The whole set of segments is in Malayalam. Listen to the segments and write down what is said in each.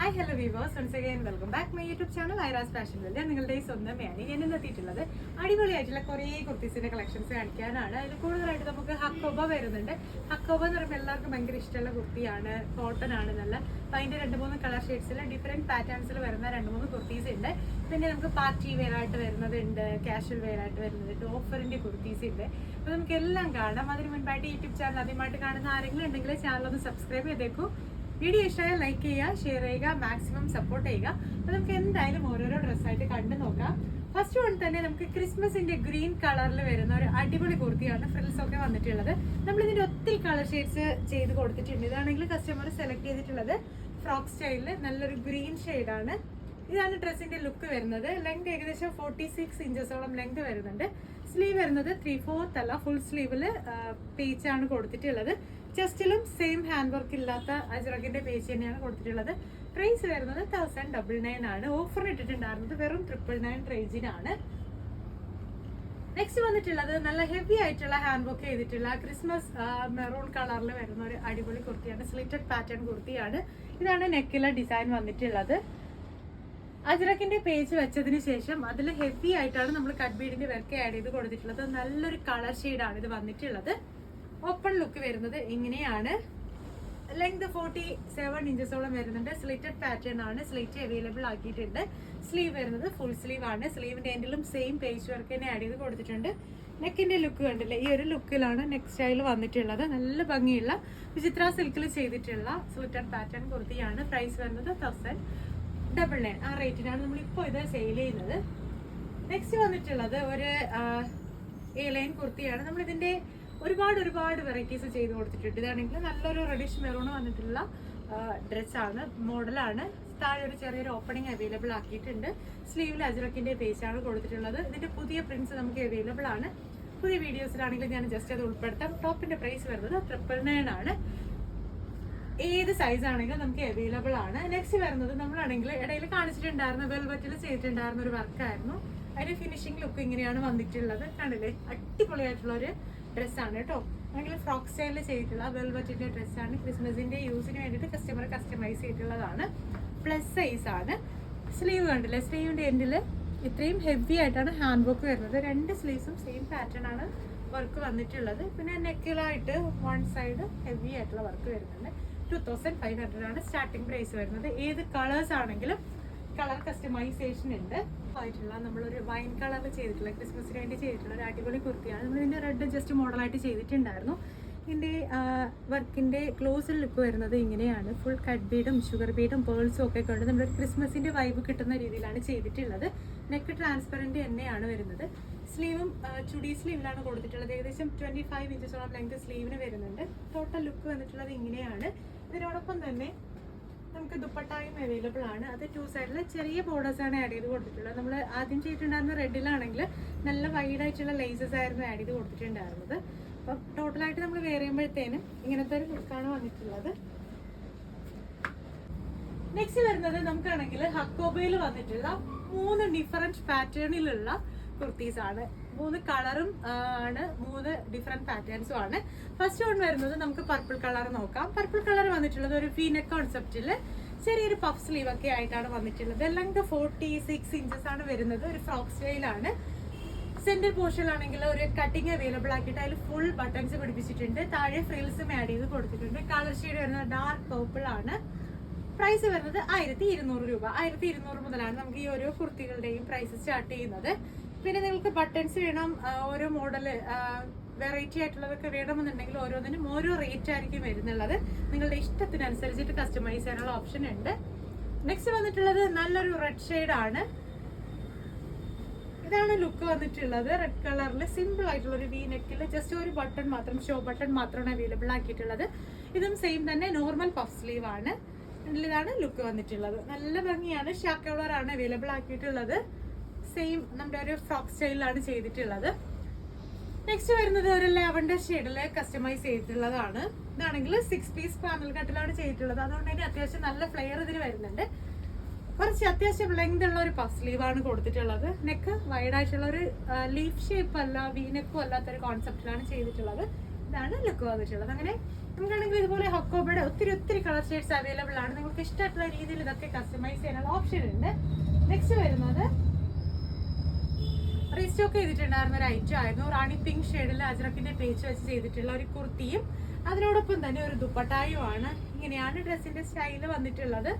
Hi hello viewers, once again welcome back my YouTube channel Aira's fashion world. നിങ്ങളുടെ ഈ സ്വന്തം മേനി ഞാൻ ഇന്ന് എത്തിയിട്ടുള്ളത് അടിപൊളിയായിട്ടുള്ള കുറേ കുർത്തീസിന്റെ കളക്ഷൻസ് കാണിക്കാനാണ്. അതിൽ കൂടുതലായിട്ട് നമുക്ക് ഹക്കോബ വരുന്നുണ്ട്. ഹക്കോബ എന്ന് പറയുമ്പോൾ എല്ലാവർക്കും ഭയങ്കര ഇഷ്ടമുള്ള കുർത്തിയാണ്, കോട്ടൺ ആണ് നല്ല. അപ്പം അതിന്റെ 2-3 കളർ ഷെയ്ഡ്സിൽ ഡിഫറെന്റ് പാറ്റേൺസിൽ വരുന്ന 2-3 കുർത്തീസ് ഉണ്ട്. പിന്നെ നമുക്ക് പാർട്ടി വെയർ ആയിട്ട് വരുന്നതുണ്ട്, കാഷ്വൽ വെയർ ആയിട്ട് വരുന്നുണ്ട്, ഓഫറിന്റെ കുർത്തീസ് ഉണ്ട്. അപ്പോൾ നമുക്ക് എല്ലാം കാണാം. അതിന് മുൻപായിട്ട് യൂട്യൂബ് ചാനൽ ആദ്യമായിട്ട് കാണുന്ന ആരെങ്കിലും ഉണ്ടെങ്കിൽ ചാനൽ ഒന്ന് സബ്സ്ക്രൈബ് ചെയ്തേക്കൂ. വീഡിയോ ഇഷ്ടമായാൽ ലൈക്ക് ചെയ്യുക, ഷെയർ ചെയ്യുക, മാക്സിമം സപ്പോർട്ട് ചെയ്യുക. അപ്പോൾ നമുക്ക് എന്തായാലും ഓരോരോ ഡ്രസ്സായിട്ട് കണ്ടു നോക്കാം. ഫസ്റ്റ് വൺ തന്നെ നമുക്ക് ക്രിസ്മസിന്റെ ഗ്രീൻ കളറിൽ വരുന്ന ഒരു അടിപൊളി കുർത്തിയാണ് ഫ്രിൽസ് ഒക്കെ വന്നിട്ടുള്ളത്. നമ്മളിതിന്റെ ഒത്തിരി കളർ ഷെയ്ഡ്സ് ചെയ്ത് കൊടുത്തിട്ടുണ്ട്. ഇതാണെങ്കിൽ കസ്റ്റമർ സെലക്ട് ചെയ്തിട്ടുള്ളത് ഫ്രോക്ക് സ്റ്റൈലിൽ നല്ലൊരു ഗ്രീൻ ഷെയ്ഡാണ്. ഇതാണ് ഡ്രസ്സിന്റെ ലുക്ക് വരുന്നത്. ലെങ്ത് ഏകദേശം 46 ഇഞ്ചസോളം ലെങ്ത് വരുന്നുണ്ട്. സ്ലീവ് വരുന്നത് 3/4 അല്ല, ഫുൾ സ്ലീവില് പേച്ചാണ് കൊടുത്തിട്ടുള്ളത്. ചെസ്റ്റിലും സെയിം ഹാൻഡ് വർക്ക് ഇല്ലാത്ത അജ്രക്കിന്റെ പേജ് തന്നെയാണ് കൊടുത്തിട്ടുള്ളത്. പ്രൈസ് വരുന്നത് 1099 ആണ്. ഓഫർ ഇട്ടിട്ടുണ്ടായിരുന്നത് വെറും 999 റേഞ്ചിനാണ്. നെക്സ്റ്റ് വന്നിട്ടുള്ളത് നല്ല ഹെവി ആയിട്ടുള്ള ഹാൻഡ് വർക്ക് ചെയ്തിട്ടുള്ള ക്രിസ്മസ് മെറൂൺ കളറിൽ വരുന്ന ഒരു അടിപൊളി കുർത്തിയാണ്. സ്ലിറ്റഡ് പാറ്റേൺ കുർത്തിയാണ്. ഇതാണ് നെക്കിലെ ഡിസൈൻ വന്നിട്ടുള്ളത്. അജ്രക്കിന്റെ പേജ് വെച്ചതിന് ശേഷം അതിൽ ഹെവി ആയിട്ടാണ് നമ്മൾ കട്ട് ബീഡിന്റെ വർക്ക് ആഡ് ചെയ്ത് കൊടുത്തിട്ടുള്ളത്. നല്ലൊരു കളർ ഷെയ്ഡാണ് ഇത് വന്നിട്ടുള്ളത്. ഓപ്പൺ ലുക്ക് വരുന്നത് ഇങ്ങനെയാണ്. ലെങ്ത് 47 ഇഞ്ചസോളം വരുന്നുണ്ട്. സ്ലിറ്റഡ് പാറ്റേൺ ആണ്. സ്ലിറ്റ് അവൈലബിൾ ആക്കിയിട്ടുണ്ട്. സ്ലീവ് വരുന്നത് ഫുൾ സ്ലീവ് ആണ്. സ്ലീവിന്റെ എൻഡിലും സെയിം പേജ് വർക്ക് തന്നെ ആഡ് ചെയ്ത് കൊടുത്തിട്ടുണ്ട്. നെക്കിന്റെ ലുക്ക് കണ്ടില്ലേ, ഈ ഒരു ലുക്കിലാണ് നെക്ക് സ്റ്റൈൽ വന്നിട്ടുള്ളത്. നല്ല ഭംഗിയുള്ള വിചിത്ര സിൽക്കിൽ ചെയ്തിട്ടുള്ള സ്ലിറ്റഡ് പാറ്റേൺ കുർത്തിയാണ്. പ്രൈസ് വരുന്നത് 1099. ആ റേറ്റിനാണ് നമ്മളിപ്പോൾ ഇത് സെയിൽ ചെയ്യുന്നത്. നെക്സ്റ്റ് വന്നിട്ടുള്ളത് ഒരു എ ലൈൻ കുർത്തിയാണ്. നമ്മളിതിന്റെ ഒരുപാട് വെറൈറ്റീസ് ചെയ്ത് കൊടുത്തിട്ടുണ്ട്. ഇതാണെങ്കിൽ നല്ലൊരു റെഡിഷ് മെറൂൺ വന്നിട്ടുള്ള ഡ്രസ്സാണ്, മോഡലാണ്. താഴെ ഒരു ചെറിയൊരു ഓപ്പണിംഗ് അവൈലബിൾ ആക്കിയിട്ടുണ്ട്. സ്ലീവിൽ അജ്രക്കിന്റെ പേജാണ് കൊടുത്തിട്ടുള്ളത്. ഇതിന്റെ പുതിയ പ്രിന്റ്സ് നമുക്ക് അവൈലബിൾ ആണ്. പുതിയ വീഡിയോസിലാണെങ്കിൽ ഞാൻ ജസ്റ്റ് അത് ഉൾപ്പെടുത്താം. ടോപ്പിന്റെ പ്രൈസ് വരുന്നത് 999 ആണ്. ഏത് സൈസ് ആണെങ്കിലും നമുക്ക് അവൈലബിൾ ആണ്. നെക്സ്റ്റ് വരുന്നത് നമ്മളാണെങ്കിൽ ഇടയിൽ കാണിച്ചിട്ടുണ്ടായിരുന്ന വെൽവെറ്റിൽ ചെയ്തിട്ടുണ്ടായിരുന്ന ഒരു വർക്കായിരുന്നു. അതിന്റെ ഫിനിഷിംഗ് ലുക്ക് ഇങ്ങനെയാണ് വന്നിട്ടുള്ളത്. കണ്ടില്ലേ, അടിപൊളിയായിട്ടുള്ള ഒരു ഡ്രസ്സാണ് കേട്ടോ. അല്ലെങ്കിൽ ഫ്രോക്ക് സ്റ്റൈലിൽ ചെയ്തിട്ടുള്ള വെൽവെറ്റിന്റെ ഡ്രസ്സാണ്. ക്രിസ്മസിന്റെ യൂസിന് വേണ്ടിയിട്ട് കസ്റ്റമർ കസ്റ്റമൈസ് ചെയ്തിട്ടുള്ളതാണ്. പ്ലസ് സൈസ് ആണ്. സ്ലീവ് കണ്ടില്ലേ, സ്ലീവിന്റെ എൻഡിൽ ഇത്രയും ഹെവി ആയിട്ടാണ് ഹാൻഡ് വർക്ക് വരുന്നത്. 2 സ്ലീവ്സും സെയിം പാറ്റേൺ ആണ് വർക്ക് വന്നിട്ടുള്ളത്. പിന്നെ നെക്കിലായിട്ട് വൺ സൈഡ് ഹെവി ആയിട്ടുള്ള വർക്ക് വരുന്നുണ്ട്. 2500 ആണ് സ്റ്റാർട്ടിംഗ് പ്രൈസ് വരുന്നത്. ഏത് കളേഴ്സ് ആണെങ്കിലും കളർ കസ്റ്റമൈസേഷൻ ഉണ്ട്. ആയിട്ടുള്ള നമ്മളൊരു വൈൻ കളറിൽ ചെയ്തിട്ടുള്ള ക്രിസ്മസിന് വേണ്ടി ചെയ്തിട്ടുള്ള ഒരു അടിപൊളി കുർത്തിയാണ്. നമ്മളിതിന്റെ റെഡ് ജസ്റ്റ് മോഡലായിട്ട് ചെയ്തിട്ടുണ്ടായിരുന്നു. ഇതിന്റെ വർക്കിന്റെ ക്ലോസ് ലുക്ക് വരുന്നത് ഇങ്ങനെയാണ്. ഫുൾ കട്ട് ബീഡും ഷുഗർ ബീഡും പേൾസും ഒക്കെ കൊണ്ട് നമ്മളൊരു ക്രിസ്മസിന്റെ വൈബ് കിട്ടുന്ന രീതിയിലാണ് ചെയ്തിട്ടുള്ളത്. നെക്ക് ട്രാൻസ്പെറന്റ് തന്നെയാണ് വരുന്നത്. സ്ലീവും ചുടി സ്ലീവിലാണ് കൊടുത്തിട്ടുള്ളത്. ഏകദേശം 25 ഇഞ്ചസോളം ലെങ്ത് സ്ലീവിന് വരുന്നുണ്ട്. ടോട്ടൽ ലുക്ക് വന്നിട്ടുള്ളത് ഇങ്ങനെയാണ്. ഇതിനോടൊപ്പം തന്നെ നമുക്ക് ദുപ്പട്ടായും അവൈലബിൾ ആണ്. അത് 2 സൈഡിൽ ചെറിയ ബോർഡേഴ്സ് ആണ് ആഡ് ചെയ്ത് കൊടുത്തിട്ടുള്ളത്. നമ്മൾ ആദ്യം ചെയ്തിട്ടുണ്ടായിരുന്ന റെഡിലാണെങ്കിൽ നല്ല വൈഡ് ആയിട്ടുള്ള ലേസസ് ആയിരുന്നു ആഡ് ചെയ്ത് കൊടുത്തിട്ടുണ്ടായിരുന്നത്. അപ്പം ടോട്ടലായിട്ട് നമ്മൾ വെയർ ചെയ്യുമ്പോഴത്തേനും ഇങ്ങനത്തെ ഒരു ലുക്കാണ് വന്നിട്ടുള്ളത്. നെക്സ്റ്റ് വരുന്നത് നമുക്കാണെങ്കിൽ ഹക്കോബയിൽ വന്നിട്ടുള്ള 3 ഡിഫറെന്റ് പാറ്റേണിലുള്ള കുർത്തീസ് ആണ്. 3 കളറും ആണ്, 3 ഡിഫറെന്റ് പാറ്റേൺസും ആണ്. ഫസ്റ്റ് വൺ വരുന്നത് നമുക്ക് പർപ്പിൾ കളർ നോക്കാം. പർപ്പിൾ കളർ വന്നിട്ടുള്ളത് ഒരു വീനെക്ക് കോൺസെപ്റ്റില് ചെറിയൊരു പഫ് സ്ലീവ് ഒക്കെ ആയിട്ടാണ് വന്നിട്ടുള്ളത്. ലെങ്ത് 46 ഇഞ്ചസ് ആണ് വരുന്നത്. ഒരു ഫ്രോക്ക് സ്റ്റൈലാണ്. സെന്റർ പോർഷനിലാണെങ്കിൽ ഒരു കട്ടിങ് അവൈലബിൾ ആക്കിയിട്ട് അതിൽ ഫുൾ ബട്ടൺസ് പിടിപ്പിച്ചിട്ടുണ്ട്. താഴെ ഫ്രിൽസും ആഡ് ചെയ്ത് കൊടുത്തിട്ടുണ്ട്. കളർ ഷെയ്ഡ് വരുന്നത് ഡാർക്ക് പർപ്പിൾ ആണ്. പ്രൈസ് വരുന്നത് 1200 രൂപ. 1200 മുതലാണ് നമുക്ക് ഈ ഓരോ കുർത്തികളുടെയും പ്രൈസ് സ്റ്റാർട്ട് ചെയ്യുന്നത്. പിന്നെ നിങ്ങൾക്ക് ബട്ടൺസ് വേണം, ഓരോ മോഡല് വെറൈറ്റി ആയിട്ടുള്ളതൊക്കെ വേണമെന്നുണ്ടെങ്കിൽ ഓരോന്നിനും ഓരോ റേറ്റ് ആയിരിക്കും വരുന്നുള്ളത്. നിങ്ങളുടെ ഇഷ്ടത്തിനനുസരിച്ചിട്ട് കസ്റ്റമൈസ് ചെയ്യാനുള്ള ഓപ്ഷൻ ഉണ്ട്. നെക്സ്റ്റ് വന്നിട്ടുള്ളത് നല്ലൊരു റെഡ് ഷെയ്ഡ് ആണ്. ഇതാണ് ലുക്ക് വന്നിട്ടുള്ളത്. റെഡ് കളറിൽ സിമ്പിൾ ആയിട്ടുള്ള ഒരു വി നെക്കിൽ ജസ്റ്റ് ഒരു ബട്ടൺ മാത്രം, ഷോ ബട്ടൺ മാത്രമാണ് അവൈലബിൾ ആക്കിയിട്ടുള്ളത്. ഇതും സെയിം തന്നെ നോർമൽ പഫ് സ്ലീവ് ആണ്. ഇതാണ് ലുക്ക് വന്നിട്ടുള്ളത്. നല്ല ഭംഗിയാണ്. ഷാക്ക് കളറാണ് അവൈലബിൾ ആക്കിയിട്ടുള്ളത്. സെയിം നമ്മുടെ ഒരു ഫ്രോക്ക് സ്റ്റൈലിലാണ് ചെയ്തിട്ടുള്ളത്. നെക്സ്റ്റ് വരുന്നത് ഒരു ലാവൻഡർ ഷെയ്ഡിൽ കസ്റ്റമൈസ് ചെയ്തിട്ടുള്ളതാണ്. ഇതാണെങ്കിൽ 6 പീസ് പാനൽ കട്ടിലാണ് ചെയ്തിട്ടുള്ളത്. അതുകൊണ്ട് തന്നെ അത്യാവശ്യം നല്ല ഫ്ലെയർ ഇതിന് വരുന്നുണ്ട്. കുറച്ച് അത്യാവശ്യം ലെങ്ത് ഉള്ള ഒരു പഫ് സ്ലീവ് ആണ് കൊടുത്തിട്ടുള്ളത്. നെക്ക് വൈഡ് ആയിട്ടുള്ള ഒരു ലീഫ് ഷേപ്പ് അല്ല, വീനെക്കും അല്ലാത്തൊരു കോൺസെപ്റ്റിലാണ് ചെയ്തിട്ടുള്ളത്. ഇതാണ് ലുക്ക് വന്നിട്ടുള്ളത്. അങ്ങനെ നമുക്കാണെങ്കിൽ ഇതുപോലെ ഹക്കോബയുടെ ഒത്തിരി കളർ ഷെയ്ഡ്സ് അവൈലബിൾ ആണ്. നിങ്ങൾക്ക് ഇഷ്ടമായിട്ടുള്ള രീതിയിൽ ഇതൊക്കെ കസ്റ്റമൈസ് ചെയ്യാനുള്ള ഓപ്ഷൻ ഉണ്ട്. നെക്സ്റ്റ് വരുന്നത് റീസ്റ്റോക്ക് ചെയ്തിട്ടുണ്ടായിരുന്ന ഒരു ഐറ്റം ആയിരുന്നു. റാണി പിങ്ക് ഷെയ്ഡിൽ അജ്രക്കിന്റെ പേച്ച് വെച്ച് ചെയ്തിട്ടുള്ള ഒരു കുർത്തിയും അതിനോടൊപ്പം തന്നെ ഒരു ദുപ്പട്ടായുമാണ്. ഇങ്ങനെയാണ് ഡ്രസ്സിന്റെ സ്റ്റൈല് വന്നിട്ടുള്ളത്.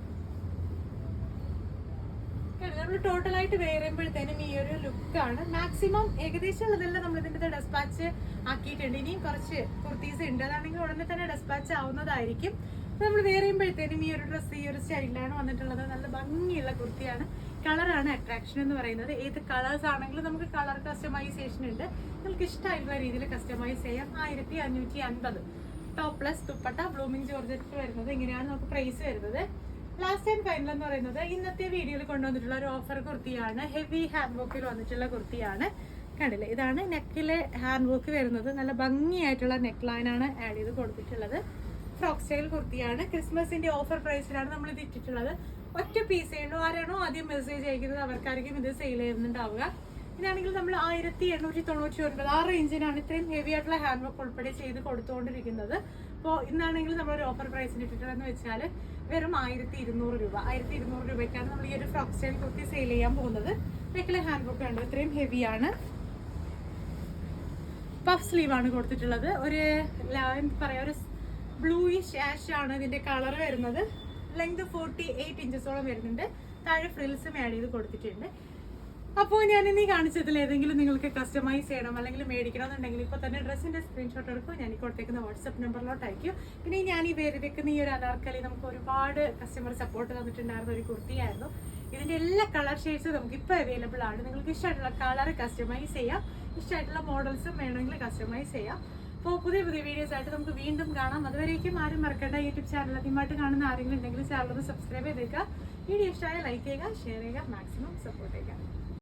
നമ്മൾ ടോട്ടലായിട്ട് വെയർ ചെയ്യുമ്പോഴത്തേനും ഈ ഒരു ലുക്കാണ്. മാക്സിമം ഏകദേശം ഉള്ളതെല്ലാം നമ്മൾ ഇതിന്റെ ഡെസ്പാച്ച് ആക്കിയിട്ടുണ്ട്. ഇനിയും കുറച്ച് കുർത്തീസ് ഉണ്ട്, അതാണെങ്കിൽ ഉടനെ തന്നെ ഡെസ്പാച്ച് ആവുന്നതായിരിക്കും. നമ്മൾ വെയർ ചെയ്യുമ്പോഴത്തേനും ഈ ഒരു ഡ്രസ്സ് ഈ ഒരു സ്റ്റൈലിലാണ് വന്നിട്ടുള്ളത്. നല്ല ഭംഗിയുള്ള കുർത്തിയാണ്. കളറാണ് അട്രാക്ഷൻ എന്ന് പറയുന്നത്. ഏത് കളേഴ്സ് ആണെങ്കിലും നമുക്ക് കളർ കസ്റ്റമൈസേഷൻ ഉണ്ട്. നമുക്ക് ഇഷ്ടമായിട്ടുള്ള രീതിയിൽ കസ്റ്റമൈസ് ചെയ്യാം. 1550 top plus dupatta blooming georgette വരുന്നത്. ഇങ്ങനെയാണ് നമുക്ക് പ്രൈസ് വരുന്നത്. ലാസ്റ്റ് ആൻഡ് ഫൈനൽ എന്ന് പറയുന്നത് ഇന്നത്തെ വീഡിയോയിൽ കൊണ്ടുവന്നിട്ടുള്ള ഒരു ഓഫർ കുർത്തിയാണ്. ഹെവി ഹാൻഡ് വർക്കിൽ വന്നിട്ടുള്ള കുർത്തിയാണ്. കണ്ടില്ലേ, ഇതാണ് നെക്കിലെ ഹാൻഡ് വർക്ക് വരുന്നത്. നല്ല ഭംഗിയായിട്ടുള്ള നെക്ക് ലൈനാണ് ആഡ് ചെയ്ത് കൊടുത്തിട്ടുള്ളത്. ഫ്രോക്ക് സ്റ്റൈൽ കുർത്തിയാണ്. ക്രിസ്മസിന്റെ ഓഫർ പ്രൈസിലാണ് നമ്മൾ ഇത് ഇട്ടിട്ടുള്ളത്. ഒറ്റ പീസേ ഉള്ളൂ. ആരാണോ ആദ്യം മെസ്സേജ് അയക്കുന്നത് അവർക്കായിരിക്കും ഇത് സെയിൽ ചെയ്യുന്നുണ്ടാവുക. ഇതാണെങ്കിൽ നമ്മൾ 1899 ആ റേഞ്ചിനാണ് ഇത്രയും ഹെവി ആയിട്ടുള്ള ഹാൻഡ് വർക്ക് ഉൾപ്പെടെ ചെയ്ത് കൊടുത്തുകൊണ്ടിരിക്കുന്നത്. അപ്പോൾ ഇന്നാണെങ്കിൽ നമ്മളൊരു ഓഫർ പ്രൈസിന് ഇട്ടിട്ടുള്ളതെന്ന് വെച്ചാൽ വെറും 1200 രൂപ. 1200 രൂപയ്ക്കാണ് നമ്മൾ ഈ ഒരു ഫ്രോക്ക് സ്റ്റൈൽ കുർത്തി സെയിൽ ചെയ്യാൻ പോകുന്നത്. നെക്കിലെ ഹാൻഡ് വർക്ക് ഉണ്ട്, ഇത്രയും ഹെവിയാണ്. പഫ് സ്ലീവ് ആണ് കൊടുത്തിട്ടുള്ളത്. ഒരു എന്താ പറയുക, ഒരു ബ്ലൂയിഷ് ആഷ് ആണ് ഇതിന്റെ കളർ വരുന്നത്. ലെങ്ത് 48 ഇഞ്ചസോളം വരുന്നുണ്ട്. താഴെ ഫ്രിൽസും ആഡ് ചെയ്ത് കൊടുത്തിട്ടുണ്ട്. അപ്പോൾ ഞാൻ ഇനി കാണിച്ചതിൽ ഏതെങ്കിലും നിങ്ങൾക്ക് കസ്റ്റമൈസ് ചെയ്യണം അല്ലെങ്കിൽ മേടിക്കണമെന്നുണ്ടെങ്കിൽ ഇപ്പോൾ തന്നെ ഡ്രസ്സിന്റെ സ്ക്രീൻഷോട്ട് എടുക്കും. ഞാൻ ഈ കൊടുത്തേക്കുന്ന വാട്സപ്പ് നമ്പറിലോട്ട് അയക്കും. പിന്നെ ഞാൻ ഈ വെക്കുന്ന ഈ ഒരു അനാർക്കലി നമുക്ക് ഒരുപാട് കസ്റ്റമർ സപ്പോർട്ട് തന്നിട്ടുണ്ടായിരുന്ന ഒരു കുർത്തിയായിരുന്നു. ഇതിന്റെ എല്ലാ കളർ ഷെയ്ഡ്സും നമുക്ക് ഇപ്പോൾ അവൈലബിൾ ആണ്. നിങ്ങൾക്ക് ഇഷ്ടമായിട്ടുള്ള കളർ കസ്റ്റമൈസ് ചെയ്യാം. ഇഷ്ടമായിട്ടുള്ള മോഡൽസും വേണമെങ്കിൽ കസ്റ്റമൈസ് ചെയ്യാം. അപ്പോൾ പുതിയ വീഡിയോസ് ആയിട്ട് നമുക്ക് വീണ്ടും കാണാം. അതുവരേക്കും ആരും മറക്കേണ്ട, യൂട്യൂബ് ചാനൽ ആദ്യമായിട്ട് കാണുന്ന ആരെങ്കിലും ഉണ്ടെങ്കിൽ ചാനൽ ഒന്ന് സബ്സ്ക്രൈബ് ചെയ്തേക്കുക. വീഡിയോ ഇഷ്ടമായ ലൈക്ക് ചെയ്യുക, ഷെയർ ചെയ്യുക, മാക്സിമം സപ്പോർട്ട് ചെയ്യുക.